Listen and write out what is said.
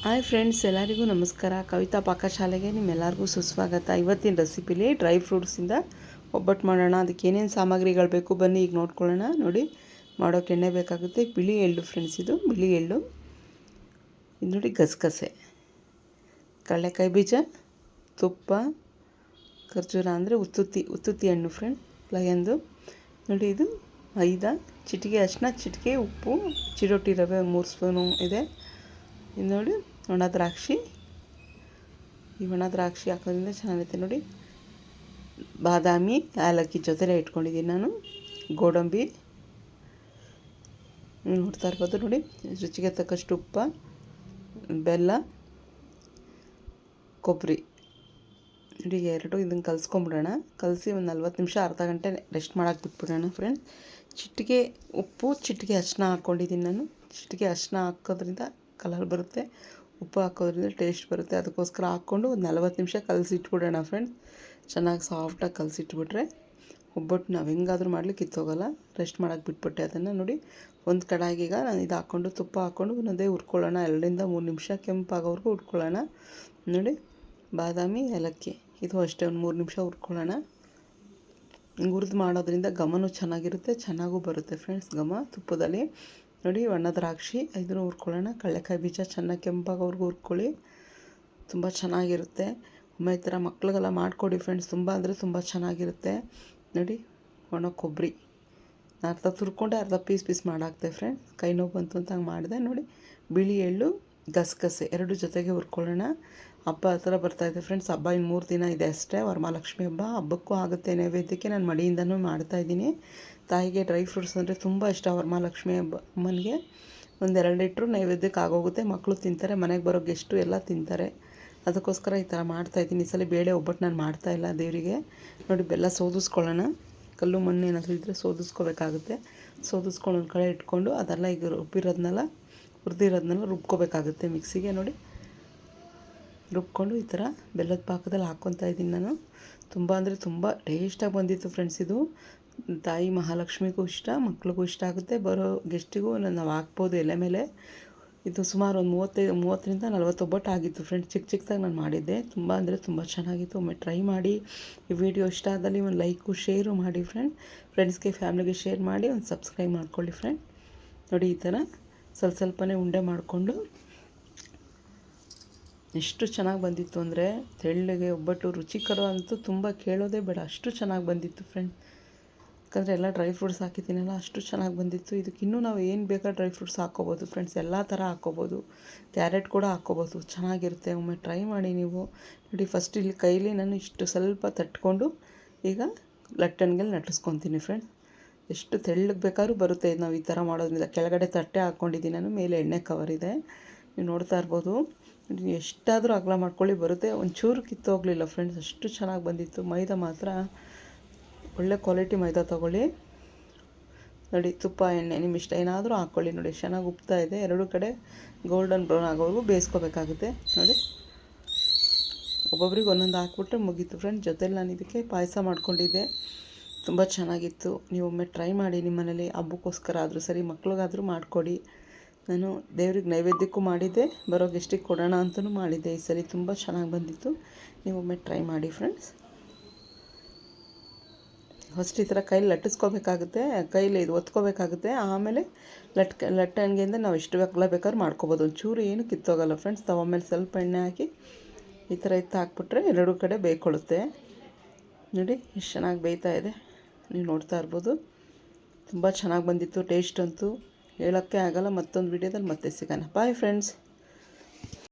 Hi friends, ಎಲ್ಲರಿಗೂ ನಮಸ್ಕಾರ. ಕವಿತಾ ಪಾಕಶಾಲೆಗೆ ನಿಮ್ಮೆಲ್ಲರಿಗೂ ಸುಸ್ವಾಗತ. ಇವತ್ತಿನ ರೆಸಿಪಿಲಿ ಡ್ರೈ ಫ್ರೂಟ್ಸಿಂದ ಒಬ್ಬಟ್ಟು ಮಾಡೋಣ. ಅದಕ್ಕೆ ಏನೇನು ಸಾಮಗ್ರಿಗಳು ಬೇಕು ಬನ್ನಿ ಈಗ ನೋಡ್ಕೊಳ್ಳೋಣ. ನೋಡಿ, ಮಾಡೋಕ್ಕೆ ಎಣ್ಣೆ ಬೇಕಾಗುತ್ತೆ. ಬಿಳಿ ಎಳ್ಳು ಫ್ರೆಂಡ್ಸ್, ಇದು ಬಿಳಿ ಎಳ್ಳು. ಇದು ನೋಡಿ ಗಸಗಸೆ, ಕಡಲೆಕಾಯಿ ಬೀಜ, ತುಪ್ಪ, ಖರ್ಜೂರ ಅಂದರೆ ಉತ್ತುತ್ತಿ ಹಣ್ಣು ಫ್ರೆಂಡ್, ಲಯಂದು. ನೋಡಿ, ಇದು ಮೈದಾ, ಚಿಟಿಕೆ ಅರಿಶಿನ, ಚಿಟಿಕೆ ಉಪ್ಪು, ಚಿರೋಟಿ ರವೆ 3 ಸ್ಪೂನು ಇದೆ. ಇದು ನೋಡಿ ಒಣ ದ್ರಾಕ್ಷಿ. ಈ ಒಣ ದ್ರಾಕ್ಷಿ ಹಾಕೋದ್ರಿಂದ ಚೆನ್ನಾಗಿರುತ್ತೆ. ನೋಡಿ, ಬಾದಾಮಿ, ಏಲಕ್ಕಿ ಜೊತೆಲೇ ಇಟ್ಕೊಂಡಿದ್ದೀನಿ ನಾನು. ಗೋಡಂಬಿ ನೋಡ್ತಾ ಇರ್ಬೋದು. ನೋಡಿ, ರುಚಿಗೆ ತಕ್ಕಷ್ಟು ಉಪ್ಪು, ಬೆಲ್ಲ, ಕೊಬ್ಬರಿ. ನೋಡಿ, ಇದನ್ನು ಕಲಿಸ್ಕೊಂಬಿಡೋಣ. ಕಲಸಿ ಒಂದು 40 ನಿಮಿಷ ಅರ್ಧ ಗಂಟೆ ರೆಸ್ಟ್ ಮಾಡೋಕ್ಕೆ ಬಿಟ್ಬಿಡೋಣ ಫ್ರೆಂಡ್ಸ್. ಚಿಟಿಕೆ ಉಪ್ಪು, ಚಿಟಿಕೆ ಅರಿಶಿನ ಹಾಕ್ಕೊಂಡಿದ್ದೀನಿ ನಾನು. ಚಿಟಿಕೆ ಅರಿಶಿನ ಹಾಕೋದ್ರಿಂದ ಕಲರ್ ಬರುತ್ತೆ, ಉಪ್ಪು ಹಾಕೋದ್ರಿಂದ ಟೇಸ್ಟ್ ಬರುತ್ತೆ. ಅದಕ್ಕೋಸ್ಕರ ಹಾಕ್ಕೊಂಡು ಒಂದು 40 ನಿಮಿಷ ಕಲಸಿಟ್ಬಿಡೋಣ ಫ್ರೆಂಡ್ಸ್. ಚೆನ್ನಾಗಿ ಸಾಫ್ಟಾಗಿ ಕಲಸಿಟ್ಬಿಟ್ರೆ ಒಬ್ಬಟ್ಟು ನಾವು ಹೆಂಗಾದ್ರೂ ಮಾಡಲಿಕ್ಕೆ ಕಿತ್ತೋಗಲ್ಲ. ರೆಸ್ಟ್ ಮಾಡೋಕ್ಕೆ ಬಿಟ್ಬಿಟ್ಟೆ ಅದನ್ನು. ನೋಡಿ, ಒಂದು ಕಡಾಯಿಗೆ ನಾನು ಇದು ಹಾಕ್ಕೊಂಡು ತುಪ್ಪ ಹಾಕ್ಕೊಂಡು ಒಂದೇ ಹುರ್ಕೊಳ್ಳೋಣ. 2-3 ನಿಮಿಷ ಕೆಂಪಾಗೋವರೆಗೂ ಹುರ್ಕೊಳ್ಳೋಣ. ನೋಡಿ, ಬಾದಾಮಿ, ಏಲಕ್ಕಿ ಇದು ಅಷ್ಟೇ ಒಂದು 3 ನಿಮಿಷ ಹುರ್ಕೊಳ್ಳೋಣ. ಹಿಂಗೆ ಹುರಿದು ಮಾಡೋದ್ರಿಂದ ಘಮನೂ ಚೆನ್ನಾಗಿರುತ್ತೆ, ಚೆನ್ನಾಗೂ ಬರುತ್ತೆ ಫ್ರೆಂಡ್ಸ್ ಘಮ ತುಪ್ಪದಲ್ಲಿ. ನೋಡಿ, ಒಣ ದ್ರಾಕ್ಷಿ ಇದನ್ನು ಹುರ್ಕೊಳ್ಳೋಣ. ಕಡಲೆಕಾಯಿ ಬೀಜ ಚೆನ್ನಾಗಿ ಕೆಂಪಾಗೋವರೆಗೂ ಹುರ್ಕೊಳ್ಳಿ, ತುಂಬ ಚೆನ್ನಾಗಿರುತ್ತೆ. ಒಮ್ಮೆ ಈ ಥರ ಮಕ್ಳಿಗೆಲ್ಲ ಮಾಡಿಕೊಡಿ ಫ್ರೆಂಡ್ಸ್, ತುಂಬ ಅಂದರೆ ತುಂಬ ಚೆನ್ನಾಗಿರುತ್ತೆ. ನೋಡಿ, ಒಣ ಕೊಬ್ಬರಿ ಅರ್ಧ ತುರ್ಕೊಂಡೆ ಅರ್ಧ ಪೀಸ್ ಮಾಡಾಕ್ತೆ ಫ್ರೆಂಡ್ಸ್. ಕೈ ನೋವು ಬಂತು ಅಂತ ಹಂಗೆ ಮಾಡಿದೆ. ನೋಡಿ, ಬಿಳಿ ಎಳ್ಳು, ಗಸಗಸೆ 2 ಜೊತೆಗೆ ಹುರ್ಕೊಳ್ಳೋಣ. ಹಬ್ಬ ಆ ಥರ ಬರ್ತಾಯಿದೆ ಫ್ರೆಂಡ್ಸ್. ಹಬ್ಬ ಇನ್ನು 3 ದಿನ ಇದೆ ಅಷ್ಟೇ. ವರಮಹಾಲಕ್ಷ್ಮಿ ಹಬ್ಬ. ಹಬ್ಬಕ್ಕೂ ಆಗುತ್ತೆ ನೈವೇದ್ಯಕ್ಕೆ. ನಾನು ಮಡಿಯಿಂದನೂ ಮಾಡ್ತಾಯಿದ್ದೀನಿ. ತಾಯಿಗೆ ಡ್ರೈ ಫ್ರೂಟ್ಸ್ ಅಂದರೆ ತುಂಬ ಇಷ್ಟ. ವರಮಹಾಲಕ್ಷ್ಮಿ ಅಮ್ಮನಿಗೆ ಒಂದು 2 ಲೀಟ್ರು ನೈವೇದ್ಯಕ್ಕೆ ಆಗೋಗುತ್ತೆ. ಮಕ್ಕಳು ತಿಂತಾರೆ, ಮನೆಗೆ ಬರೋ ಗೆಸ್ಟು ಎಲ್ಲ ತಿಂತಾರೆ. ಅದಕ್ಕೋಸ್ಕರ ಈ ಥರ ಮಾಡ್ತಾಯಿದ್ದೀನಿ. ಈ ಸಲ ಬೇಳೆ ಒಬ್ಬಟ್ಟು ನಾನು ಮಾಡ್ತಾಯಿಲ್ಲ ದೇವರಿಗೆ. ನೋಡಿ, ಬೆಲ್ಲ ಸೋದಿಸ್ಕೊಳ್ಳೋಣ. ಕಲ್ಲು ಮಣ್ಣು ಏನಾದರೂ ಇದ್ದರೆ ಸೋದಿಸ್ಕೋಬೇಕಾಗುತ್ತೆ. ಸೋದಿಸ್ಕೊಂಡು ಒಂದು ಕಡೆ ಇಟ್ಕೊಂಡು ಅದೆಲ್ಲ ಈಗ ಹುರಿದಿರೋದನ್ನೆಲ್ಲ ರುಬ್ಕೋಬೇಕಾಗುತ್ತೆ ಮಿಕ್ಸಿಗೆ. ನೋಡಿ, ರುಬ್ಕೊಂಡು ಈ ಥರ ಬೆಲ್ಲದ ಪಾಕದಲ್ಲಿ ಹಾಕ್ಕೊತಾ ಇದ್ದೀನಿ ನಾನು. ತುಂಬ ಅಂದರೆ ತುಂಬ ಟೇಸ್ಟಾಗಿ ಬಂದಿತ್ತು ಫ್ರೆಂಡ್ಸ್. ಇದು ತಾಯಿ ಮಹಾಲಕ್ಷ್ಮಿಗೂ ಇಷ್ಟ, ಮಕ್ಳಿಗೂ ಇಷ್ಟ ಆಗುತ್ತೆ. ಬರೋ ಗೆಸ್ಟಿಗೂ ನಾವು ಹಾಕ್ಬೋದು ಎಲೆ ಮೇಲೆ. ಇದು ಸುಮಾರು ಒಂದು 30ರಿಂದ 40 ಒಬ್ಬಟ್ಟು ಆಗಿತ್ತು ಫ್ರೆಂಡ್ಸ್. ಚಿಕ್ಕದಾಗಿ ನಾನು ಮಾಡಿದ್ದೆ. ತುಂಬ ಅಂದರೆ ತುಂಬ ಚೆನ್ನಾಗಿತ್ತು. ಒಮ್ಮೆ ಟ್ರೈ ಮಾಡಿ. ಈ ವಿಡಿಯೋ ಇಷ್ಟ ಆದಲ್ಲಿ ಒಂದು ಲೈಕು ಶೇರು ಮಾಡಿ ಫ್ರೆಂಡ್ಸ್ಗೆ ಫ್ಯಾಮಿಲಿಗೆ ಶೇರ್ ಮಾಡಿ. ಒಂದು ಸಬ್ಸ್ಕ್ರೈಬ್ ಮಾಡ್ಕೊಳ್ಳಿ ಫ್ರೆಂಡ್. ನೋಡಿ, ಈ ಥರ ಸ್ವಲ್ಪನೇ ಉಂಡೆ ಮಾಡಿಕೊಂಡು ಎಷ್ಟು ಚೆನ್ನಾಗಿ ಬಂದಿತ್ತು ಅಂದರೆ ತೆಳ್ಳಗೆ ಒಬ್ಬಟ್ಟು. ರುಚಿಕರ ಅಂತೂ ತುಂಬ ಕೇಳೋದೇ ಬೇಡ, ಅಷ್ಟು ಚೆನ್ನಾಗಿ ಬಂದಿತ್ತು ಫ್ರೆಂಡ್. ಯಾಕಂದರೆ ಎಲ್ಲ ಡ್ರೈ ಫ್ರೂಟ್ಸ್ ಹಾಕಿದ್ದೀನಲ್ಲ, ಅಷ್ಟು ಚೆನ್ನಾಗಿ ಬಂದಿತ್ತು. ಇದಕ್ಕೆ ಇನ್ನೂ ನಾವು ಏನು ಬೇಕಾ ಡ್ರೈ ಫ್ರೂಟ್ಸ್ ಹಾಕ್ಕೋಬೋದು ಫ್ರೆಂಡ್ಸ್. ಎಲ್ಲ ಥರ ಹಾಕ್ಕೋಬೋದು. ಕ್ಯಾರೆಟ್ ಕೂಡ ಹಾಕ್ಕೋಬೋದು, ಚೆನ್ನಾಗಿರುತ್ತೆ. ಒಮ್ಮೆ ಟ್ರೈ ಮಾಡಿ ನೀವು. ನೋಡಿ, ಫಸ್ಟ್ ಇಲ್ಲಿ ಕೈಲಿ ನಾನು ಇಷ್ಟು ಸ್ವಲ್ಪ ತಟ್ಕೊಂಡು ಈಗ ಲಟ್ಟಣಿಗೆಲ್ಲ ಲಟ್ಟಿಸ್ಕೊತೀನಿ ಫ್ರೆಂಡ್ಸ್. ಎಷ್ಟು ತೆಳ್ಳಗೆ ಬೇಕಾದ್ರೂ ಬರುತ್ತೆ ಇದು ನಾವು ಈ ಥರ ಮಾಡೋದ್ರಿಂದ. ಕೆಳಗಡೆ ತಟ್ಟೆ ಹಾಕ್ಕೊಂಡಿದ್ದೀನಿ ನಾನು, ಮೇಲೆ ಎಣ್ಣೆ ಕವರ್ ಇದೆ, ನೀವು ನೋಡ್ತಾ ಇರ್ಬೋದು. ಎಷ್ಟಾದರೂ ಅಗಲ ಮಾಡ್ಕೊಳ್ಳಿ ಬರುತ್ತೆ. ಒಂಚೂರು ಕಿತ್ತೋಗಲಿಲ್ಲ ಫ್ರೆಂಡ್ಸ್, ಅಷ್ಟು ಚೆನ್ನಾಗಿ ಬಂದಿತ್ತು. ಮೈದಾ ಮಾತ್ರ ಒಳ್ಳೆ ಕ್ವಾಲಿಟಿ ಮೈದಾ ತೊಗೊಳ್ಳಿ. ನೋಡಿ, ತುಪ್ಪ ಎಣ್ಣೆ ನಿಮ್ಮ ಇಷ್ಟ ಏನಾದರೂ ಹಾಕ್ಕೊಳ್ಳಿ. ನೋಡಿ, ಚೆನ್ನಾಗಿ ಉಪ್ತಾ ಇದೆ. 2 ಕಡೆ ಗೋಲ್ಡನ್ ಬ್ರೌನ್ ಆಗೋವರೆಗೂ ಬೇಯಿಸ್ಕೋಬೇಕಾಗುತ್ತೆ. ನೋಡಿ, ಒಬ್ಬೊಬ್ರಿಗೆ ಒಂದೊಂದು ಹಾಕ್ಬಿಟ್ರೆ ಮುಗೀತು ಫ್ರೆಂಡ್. ಜೊತೆಲಿ ನಾನು ಇದಕ್ಕೆ ಪಾಯಸ ಮಾಡ್ಕೊಂಡಿದ್ದೆ, ತುಂಬ ಚೆನ್ನಾಗಿತ್ತು. ನೀವು ಒಮ್ಮೆ ಟ್ರೈ ಮಾಡಿ ನಿಮ್ಮ ಮನೇಲಿ. ಹಬ್ಬಕ್ಕೋಸ್ಕರ ಆದರೂ ಸರಿ, ಮಕ್ಳಿಗಾದರೂ ಮಾಡಿಕೊಡಿ. ನಾನು ದೇವ್ರಿಗೆ ನೈವೇದ್ಯಕ್ಕೂ ಮಾಡಿದ್ದೆ, ಬರೋ ಗೆಸ್ಟಿಗೆ ಕೊಡೋಣ ಅಂತಲೂ ಮಾಡಿದ್ದೆ. ಈ ಸರಿ ತುಂಬ ಚೆನ್ನಾಗಿ ಬಂದಿತ್ತು. ನೀವು ಒಮ್ಮೆ ಟ್ರೈ ಮಾಡಿ ಫ್ರೆಂಡ್ಸ್. ಫಸ್ಟ್ ಈ ಥರ ಕೈಲಿ ಲಟ್ಟಿಸ್ಕೋಬೇಕಾಗುತ್ತೆ, ಕೈಲಿ ಇದು ಒತ್ಕೋಬೇಕಾಗುತ್ತೆ. ಆಮೇಲೆ ಲಟ್ಟಣಿಗೆಯಿಂದ ನಾವು ಎಷ್ಟು ಅಗಲ ಬೇಕಾದ್ರೂ ಮಾಡ್ಕೊಬೋದು. ಒಂಚೂರು ಏನು ಕಿತ್ತೋಗಲ್ಲ ಫ್ರೆಂಡ್ಸ್. ತವ ಮೇಲೆ ಸ್ವಲ್ಪ ಎಣ್ಣೆ ಹಾಕಿ ಈ ಥರ ಹಾಕ್ಬಿಟ್ರೆ 2 ಕಡೆ ಬೇಯ್ಕೊಳ್ಳುತ್ತೆ. ನೋಡಿ, ಎಷ್ಟು ಚೆನ್ನಾಗಿ ಬೇಯ್ತಾ ಇದೆ, ನೀವು ನೋಡ್ತಾ ಇರ್ಬೋದು. ತುಂಬ ಚೆನ್ನಾಗಿ ಬಂದಿತ್ತು. ಟೇಸ್ಟ್ ಅಂತೂ ಹೇಳೋಕ್ಕೆ ಆಗಲ್ಲ. ಮತ್ತೊಂದು ವಿಡಿಯೋದಲ್ಲಿ ಮತ್ತೆ ಸಿಗೋಣ. Bye friends.